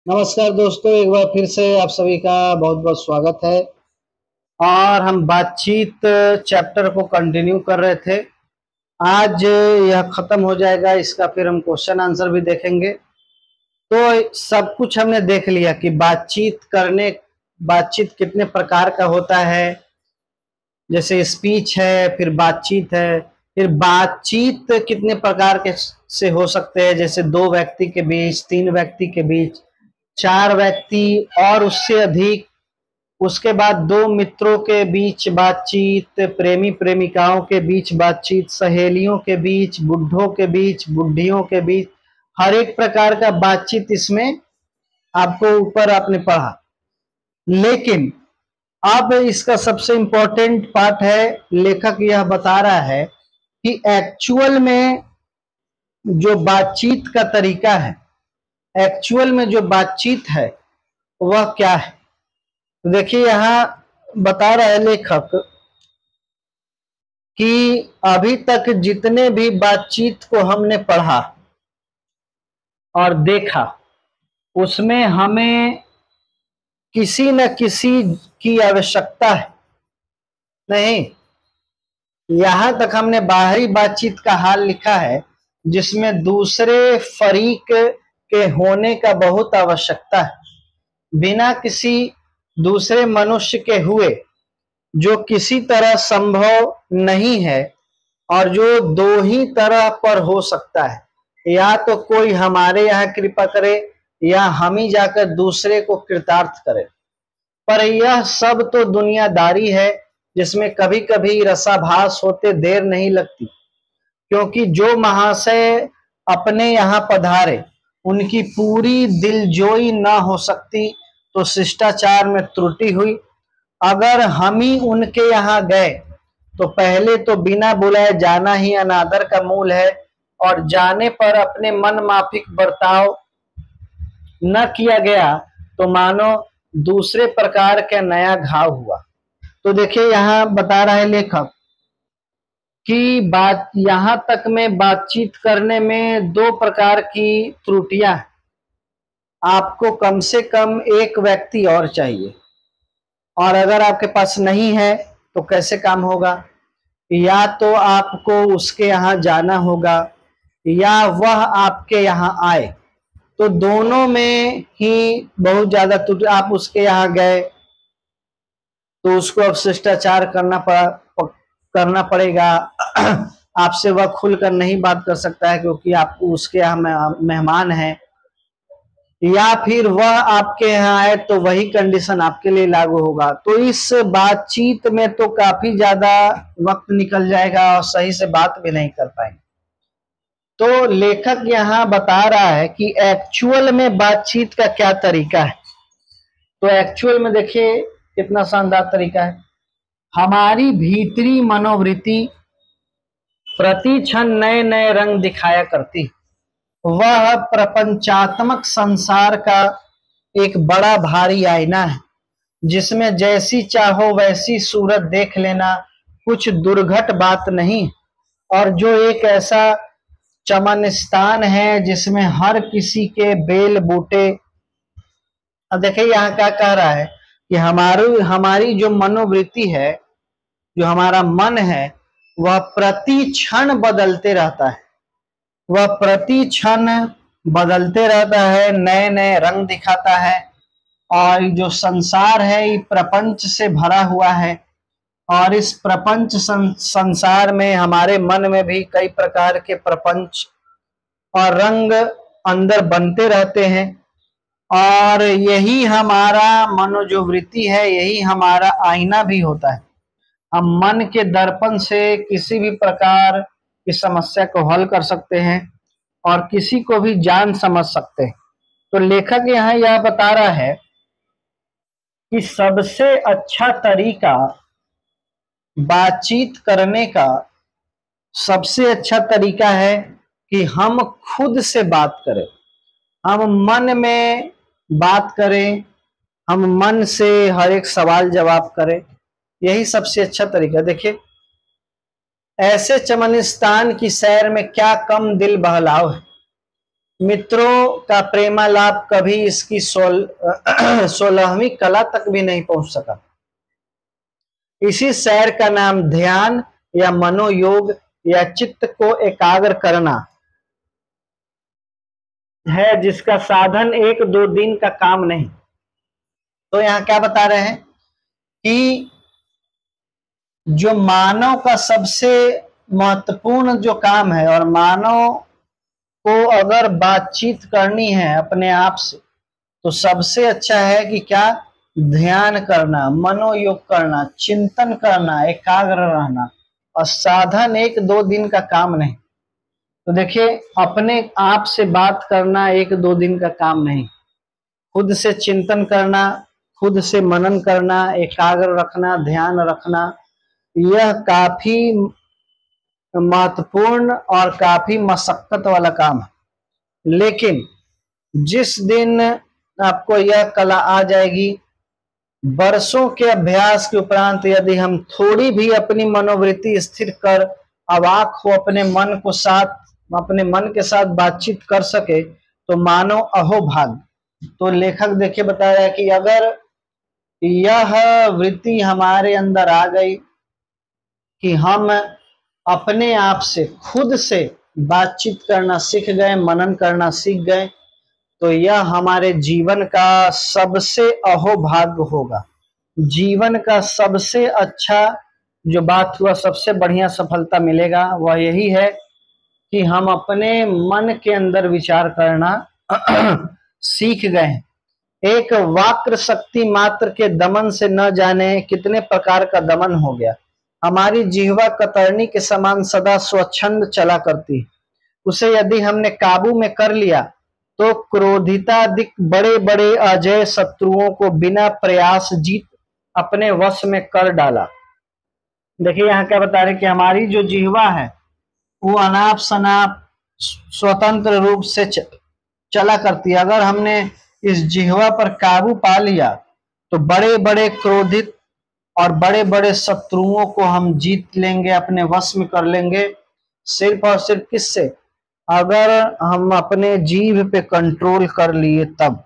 नमस्कार दोस्तों, एक बार फिर से आप सभी का बहुत बहुत स्वागत है। और हम बातचीत चैप्टर को कंटिन्यू कर रहे थे। आज यह खत्म हो जाएगा, इसका फिर हम क्वेश्चन आंसर भी देखेंगे। तो सब कुछ हमने देख लिया कि बातचीत कितने प्रकार का होता है। जैसे स्पीच है, फिर बातचीत है, फिर बातचीत कितने प्रकार के से हो सकते हैं। जैसे 2 व्यक्ति के बीच, 3 व्यक्ति के बीच, 4 व्यक्ति और उससे अधिक। उसके बाद 2 मित्रों के बीच बातचीत, प्रेमी प्रेमिकाओं के बीच बातचीत, सहेलियों के बीच, बुढ़ों के बीच, बुढ़ियों के बीच, हर एक प्रकार का बातचीत इसमें आपको ऊपर आपने पढ़ा। लेकिन अब इसका सबसे इंपॉर्टेंट पार्ट है, लेखक यह बता रहा है कि एक्चुअल में जो बातचीत का तरीका है, एक्चुअल में जो बातचीत है वह क्या है। तो देखिए यहां बता रहा है लेखक कि अभी तक जितने भी बातचीत को हमने पढ़ा और देखा, उसमें हमें किसी न किसी की आवश्यकता है नहीं। यहां तक हमने बाहरी बातचीत का हाल लिखा है जिसमें दूसरे फरीक के होने का बहुत आवश्यकता है। बिना किसी दूसरे मनुष्य के हुए जो किसी तरह संभव नहीं है, और जो 2 ही तरह पर हो सकता है। या तो कोई हमारे यहाँ कृपा करे या हम ही जाकर दूसरे को कृतार्थ करें। पर यह सब तो दुनियादारी है जिसमें कभी कभी रसाभास होते देर नहीं लगती, क्योंकि जो महाशय अपने यहाँ पधारे उनकी पूरी दिलजोई न हो सकती तो शिष्टाचार में त्रुटि हुई। अगर हम ही उनके यहाँ गए तो पहले तो बिना बुलाए जाना ही अनादर का मूल है, और जाने पर अपने मन माफिक बर्ताव न किया गया तो मानो दूसरे प्रकार का नया घाव हुआ। तो देखिए यहां बता रहा है लेखक कि बात यहां तक में बातचीत करने में 2 प्रकार की त्रुटियां हैं। आपको कम से कम एक व्यक्ति और चाहिए, और अगर आपके पास नहीं है तो कैसे काम होगा। या तो आपको उसके यहाँ जाना होगा या वह आपके यहाँ आए। तो दोनों में ही बहुत ज्यादा त्रुटि। आप उसके यहाँ गए तो उसको अब शिष्टाचार करना पड़ेगा। आपसे वह खुलकर नहीं बात कर सकता है क्योंकि आप उसके यहाँ मेहमान हैं। या फिर वह आपके यहाँ आए तो वही कंडीशन आपके लिए लागू होगा। तो इस बातचीत में तो काफी ज्यादा वक्त निकल जाएगा और सही से बात भी नहीं कर पाएंगे। तो लेखक यहाँ बता रहा है कि एक्चुअल में बातचीत का क्या तरीका है। तो एक्चुअल में देखिए कितना शानदार तरीका है। हमारी भीतरी मनोवृत्ति प्रति क्षण नए नए रंग दिखाया करती है। वह प्रपंचात्मक संसार का एक बड़ा भारी आईना है जिसमें जैसी चाहो वैसी सूरत देख लेना कुछ दुर्घट बात नहीं, और जो एक ऐसा चमनस्तान है जिसमें हर किसी के बेल बूटे। अब देखिए यहाँ क्या कह रहा है कि हमारी जो मनोवृत्ति है, जो हमारा मन है, वह प्रति क्षण बदलते रहता है। वह प्रति क्षण बदलते रहता है, नए नए रंग दिखाता है। और जो संसार है ये प्रपंच से भरा हुआ है, और इस प्रपंच संसार में हमारे मन में भी कई प्रकार के प्रपंच और रंग अंदर बनते रहते हैं। और यही हमारा मनो जो वृत्ति है, यही हमारा आईना भी होता है। हम मन के दर्पण से किसी भी प्रकार की समस्या को हल कर सकते हैं और किसी को भी जान समझ सकते हैं। तो लेखक यहाँ यह बता रहा है कि सबसे अच्छा तरीका बातचीत करने का, सबसे अच्छा तरीका है कि हम खुद से बात करें, हम मन में बात करें, हम मन से हर एक सवाल जवाब करें। यही सबसे अच्छा तरीका। देखिए ऐसे चमनिस्तान की सैर में क्या कम दिल बहलाव है। मित्रों का प्रेमालाप कभी इसकी 16वीं कला तक भी नहीं पहुंच सका। इसी सैर का नाम ध्यान या मनोयोग या चित्त को एकाग्र करना है, जिसका साधन 1-2 दिन का काम नहीं। तो यहाँ क्या बता रहे हैं कि जो मानव का सबसे महत्वपूर्ण जो काम है, और मानव को अगर बातचीत करनी है अपने आप से, तो सबसे अच्छा है कि क्या, ध्यान करना, मनोयोग करना, चिंतन करना, एकाग्र रहना, और साधन 1-2 दिन का काम नहीं। तो देखिए, अपने आप से बात करना 1-2 दिन का काम नहीं, खुद से चिंतन करना, खुद से मनन करना, एकाग्र रखना, ध्यान रखना, यह काफी महत्वपूर्ण और काफी मशक्कत वाला काम है। लेकिन जिस दिन आपको यह कला आ जाएगी, वर्षों के अभ्यास के उपरांत यदि हम थोड़ी भी अपनी मनोवृत्ति स्थिर कर अवाक हो अपने मन के साथ बातचीत कर सके, तो मानो अहोभाग्य। तो लेखक देखिए बता रहा है कि अगर यह वृत्ति हमारे अंदर आ गई कि हम अपने आप से खुद से बातचीत करना सीख गए, मनन करना सीख गए, तो यह हमारे जीवन का सबसे अहोभाग्य होगा। जीवन का सबसे अच्छा जो बात हुआ, सबसे बढ़िया सफलता मिलेगा, वह यही है कि हम अपने मन के अंदर विचार करना सीख गए। एक वाक्र शक्ति मात्र के दमन से न जाने कितने प्रकार का दमन हो गया। हमारी जिह्वा कतरनी के समान सदा स्वच्छंद चला करती, उसे यदि हमने काबू में कर लिया तो क्रोधिताधिक बड़े बड़े अजय शत्रुओं को बिना प्रयास जीत अपने वश में कर डाला। देखिए यहाँ क्या बता रहे कि हमारी जो जिह्वा है वो अनाप शनाप स्वतंत्र रूप से चला करती है। अगर हमने इस जिह्वा पर काबू पा लिया तो बड़े बड़े क्रोधित और बड़े बड़े शत्रुओं को हम जीत लेंगे, अपने वश में कर लेंगे। सिर्फ और सिर्फ किससे, अगर हम अपने जीभ पे कंट्रोल कर लिए तब।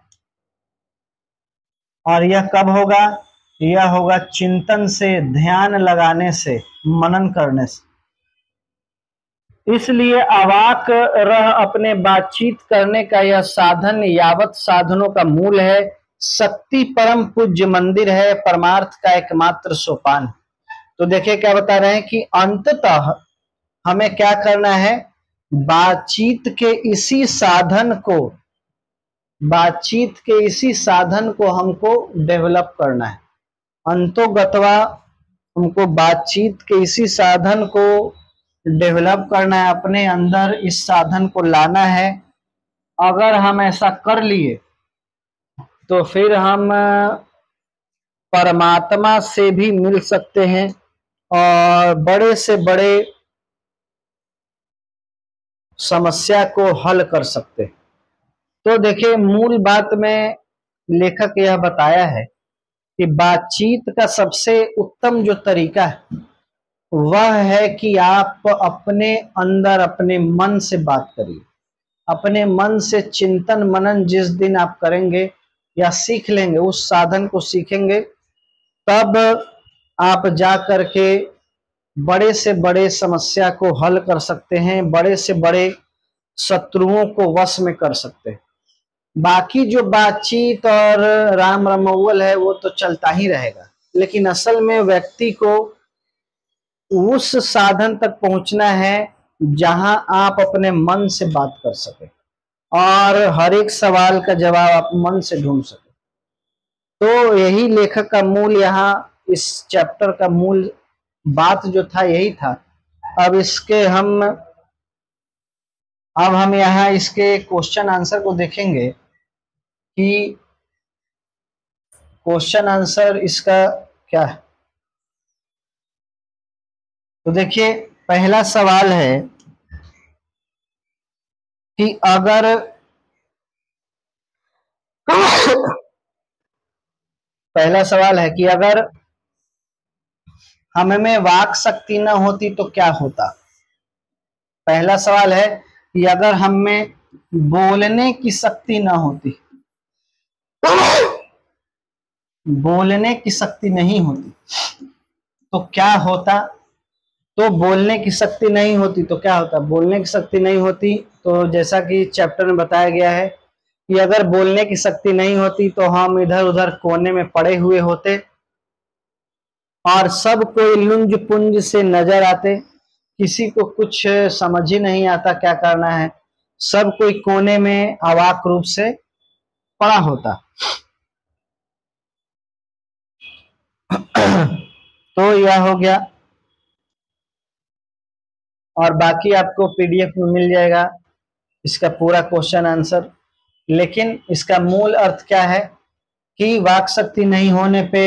और यह कब होगा, यह होगा चिंतन से, ध्यान लगाने से, मनन करने से। इसलिए अवाक रह अपने बातचीत करने का यह साधन यावत साधनों का मूल है, शक्ति परम पूज्य मंदिर है, परमार्थ का एकमात्र सोपान। तो देखिए क्या बता रहे हैं कि अंततः हमें क्या करना है, बातचीत के इसी साधन को हमको डेवलप करना है। अंतोगतवा हमको बातचीत के इसी साधन को डेवलप करना है, अपने अंदर इस साधन को लाना है। अगर हम ऐसा कर लिए तो फिर हम परमात्मा से भी मिल सकते हैं और बड़े से बड़े समस्या को हल कर सकते हैं। तो देखिए, मूल बात में लेखक यह बताया है कि बातचीत का सबसे उत्तम जो तरीका है वह है कि आप अपने अंदर अपने मन से बात करिए। अपने मन से चिंतन मनन जिस दिन आप करेंगे या सीख लेंगे, उस साधन को सीखेंगे, तब आप जा करके बड़े से बड़े समस्या को हल कर सकते हैं, बड़े से बड़े शत्रुओं को वश में कर सकते हैं। बाकी जो बातचीत और राम रमौल है वो तो चलता ही रहेगा, लेकिन असल में व्यक्ति को उस साधन तक पहुंचना है जहां आप अपने मन से बात कर सके और हर एक सवाल का जवाब आप मन से ढूंढ सके। तो यही लेखक का मूल, यहाँ इस चैप्टर का मूल बात जो था यही था। अब हम यहाँ इसके क्वेश्चन आंसर को देखेंगे कि क्वेश्चन आंसर इसका क्या है। तो देखिए, पहला सवाल है कि अगर हम में वाक शक्ति न होती तो क्या होता। पहला सवाल है कि अगर हम में बोलने की शक्ति ना होती, बोलने की शक्ति नहीं होती तो क्या होता? तो बोलने की शक्ति नहीं होती तो क्या होता? बोलने की शक्ति नहीं होती तो जैसा कि चैप्टर में बताया गया है कि अगर बोलने की शक्ति नहीं होती तो हम इधर उधर कोने में पड़े हुए होते और सब कोई लुंज पुंज से नजर आते, किसी को कुछ समझ ही नहीं आता क्या करना है, सब कोई कोने में अवाक रूप से पड़ा होता। तो यह हो गया और बाकी आपको पीडीएफ में मिल जाएगा इसका पूरा क्वेश्चन आंसर। लेकिन इसका मूल अर्थ क्या है कि वाक शक्ति नहीं होने पे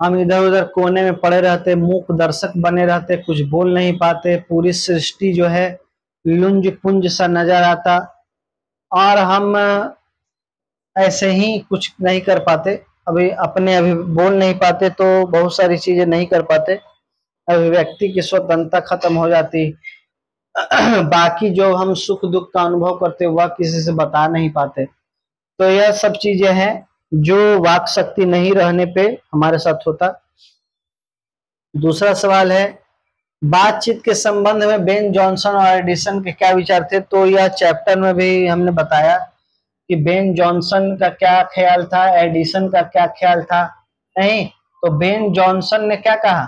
हम इधर उधर कोने में पड़े रहते, मूक दर्शक बने रहते, कुछ बोल नहीं पाते, पूरी सृष्टि जो है लुंज पुंज सा नजर आता और हम ऐसे ही कुछ नहीं कर पाते, अभी बोल नहीं पाते तो बहुत सारी चीजें नहीं कर पाते, अभिव्यक्ति की स्वतंत्रता खत्म हो जाती। बाकी जो हम सुख दुख का अनुभव करते वह किसी से बता नहीं पाते। तो यह सब चीजें हैं जो वाक शक्ति नहीं रहने पे हमारे साथ होता। दूसरा सवाल है बातचीत के संबंध में बेन जॉनसन और एडिसन के क्या विचार थे? तो यह चैप्टर में भी हमने बताया कि बेन जॉनसन का क्या ख्याल था, एडिसन का क्या ख्याल था। नहीं तो बेन जॉनसन ने क्या कहा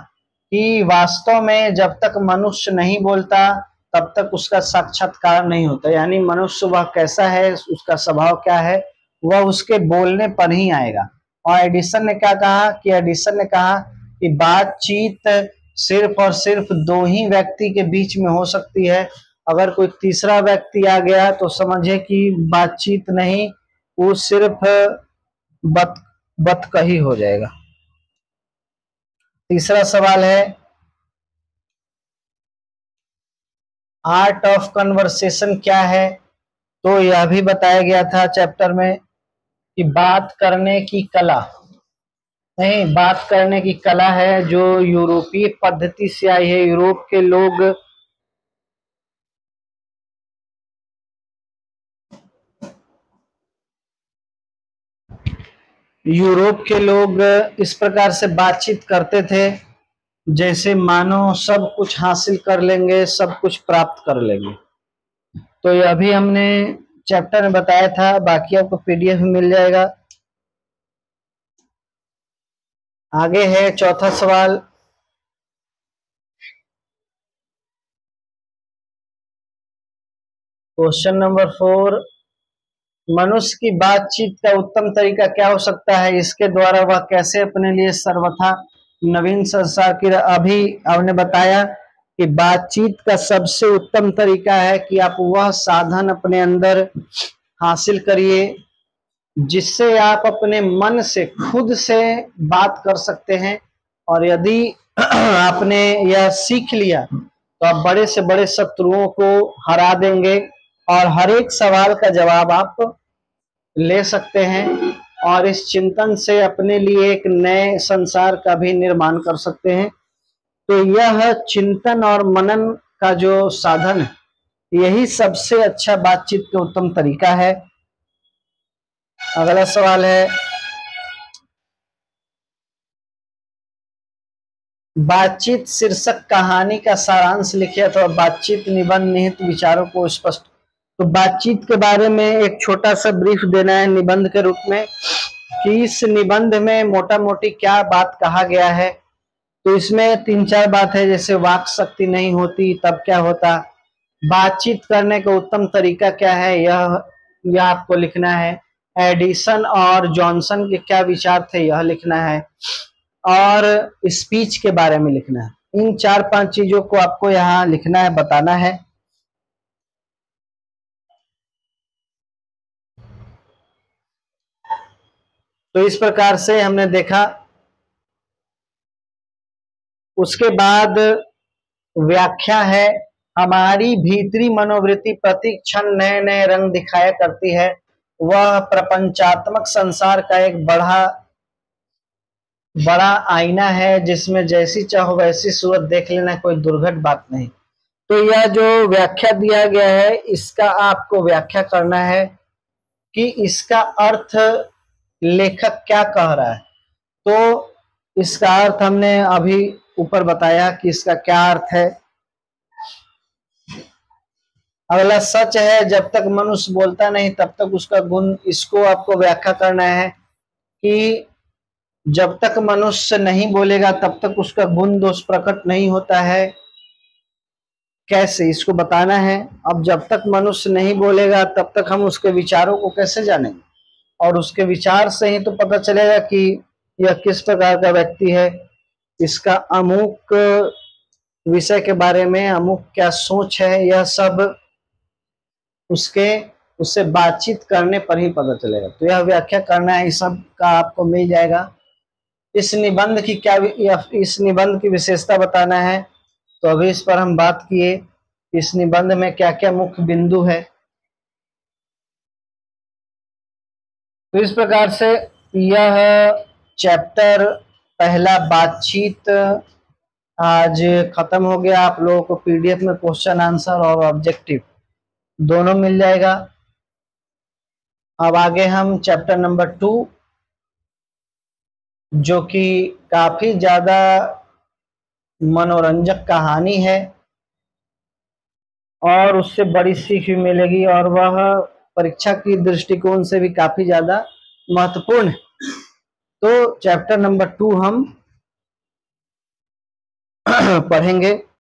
कि वास्तव में जब तक मनुष्य नहीं बोलता तब तक उसका साक्षात्कार नहीं होता, यानी मनुष्य वह कैसा है, उसका स्वभाव क्या है, वह उसके बोलने पर ही आएगा। और एडिसन ने क्या कहा कि एडिसन ने कहा कि बातचीत सिर्फ और सिर्फ दो ही व्यक्ति के बीच में हो सकती है, अगर कोई तीसरा व्यक्ति आ गया तो समझे कि बातचीत नहीं, वो सिर्फ बत कही हो जाएगा। तीसरा सवाल है आर्ट ऑफ कन्वर्सेशन क्या है? तो यह भी बताया गया था चैप्टर में कि बात करने की कला, नहीं बात करने की कला है जो यूरोपीय पद्धति से आई है। यूरोप के लोग इस प्रकार से बातचीत करते थे जैसे मानो सब कुछ हासिल कर लेंगे, सब कुछ प्राप्त कर लेंगे। तो यह भी हमने चैप्टर में बताया था, बाकी आपको पीडीएफ में मिल जाएगा। आगे है चौथा सवाल, क्वेश्चन नंबर 4, मनुष्य की बातचीत का उत्तम तरीका क्या हो सकता है? इसके द्वारा वह कैसे अपने लिए सर्वथा नवीन संसार की, अभी आपने बताया कि बातचीत का सबसे उत्तम तरीका है कि आप वह साधन अपने अंदर हासिल करिए जिससे आप अपने मन से खुद से बात कर सकते हैं। और यदि आपने यह सीख लिया तो आप बड़े से बड़े शत्रुओं को हरा देंगे और हर एक सवाल का जवाब आप ले सकते हैं और इस चिंतन से अपने लिए एक नए संसार का भी निर्माण कर सकते हैं। तो यह चिंतन और मनन का जो साधन है यही सबसे अच्छा बातचीत का उत्तम तरीका है। अगला सवाल है बातचीत शीर्षक कहानी का सारांश लिखिए। तो बातचीत निबंध निहित विचारों को स्पष्ट, तो बातचीत के बारे में एक छोटा सा ब्रीफ देना है निबंध के रूप में कि इस निबंध में मोटा मोटी क्या बात कहा गया है। तो इसमें 3-4 बात है, जैसे वाक शक्ति नहीं होती तब क्या होता, बातचीत करने का उत्तम तरीका क्या है यह आपको लिखना है, एडिसन और जॉनसन के क्या विचार थे यह लिखना है, और स्पीच के बारे में लिखना है। इन 4-5 चीजों को आपको यहाँ लिखना है, बताना है। तो इस प्रकार से हमने देखा। उसके बाद व्याख्या है, हमारी भीतरी मनोवृत्ति प्रति क्षण नए नए रंग दिखाया करती है। वह प्रपंचात्मक संसार का एक बड़ा आईना है जिसमें जैसी चाहो वैसी सूरत देख लेना कोई दुर्घट बात नहीं। तो यह जो व्याख्या दिया गया है इसका आपको व्याख्या करना है कि इसका अर्थ लेखक क्या कह रहा है। तो इसका अर्थ हमने अभी ऊपर बताया कि इसका क्या अर्थ है। अगला, सच है जब तक मनुष्य बोलता नहीं तब तक उसका गुण। इसको आपको व्याख्या करना है कि जब तक मनुष्य नहीं बोलेगा तब तक उसका गुण दोष प्रकट नहीं होता है। कैसे, इसको बताना है। अब जब तक मनुष्य नहीं बोलेगा तब तक हम उसके विचारों को कैसे जानेंगे, और उसके विचार से ही तो पता चलेगा कि यह किस प्रकार का व्यक्ति है, इसका अमुक विषय के बारे में अमुक क्या सोच है, यह सब उससे बातचीत करने पर ही पता चलेगा। तो यह व्याख्या करना है, इस सब का आपको मिल जाएगा। इस निबंध की क्या, इस निबंध की विशेषता बताना है, तो अभी इस पर हम बात किए। इस निबंध में क्या क्या मुख्य बिंदु है। तो इस प्रकार से यह चैप्टर पहला बातचीत आज खत्म हो गया। आप लोगों को पीडीएफ में क्वेश्चन आंसर और ऑब्जेक्टिव दोनों मिल जाएगा। अब आगे हम चैप्टर नंबर 2, जो कि काफी ज्यादा मनोरंजक कहानी है और उससे बड़ी सीख भी मिलेगी, और वह परीक्षा की दृष्टिकोण से भी काफी ज्यादा महत्वपूर्ण है। तो चैप्टर नंबर 2 हम पढ़ेंगे।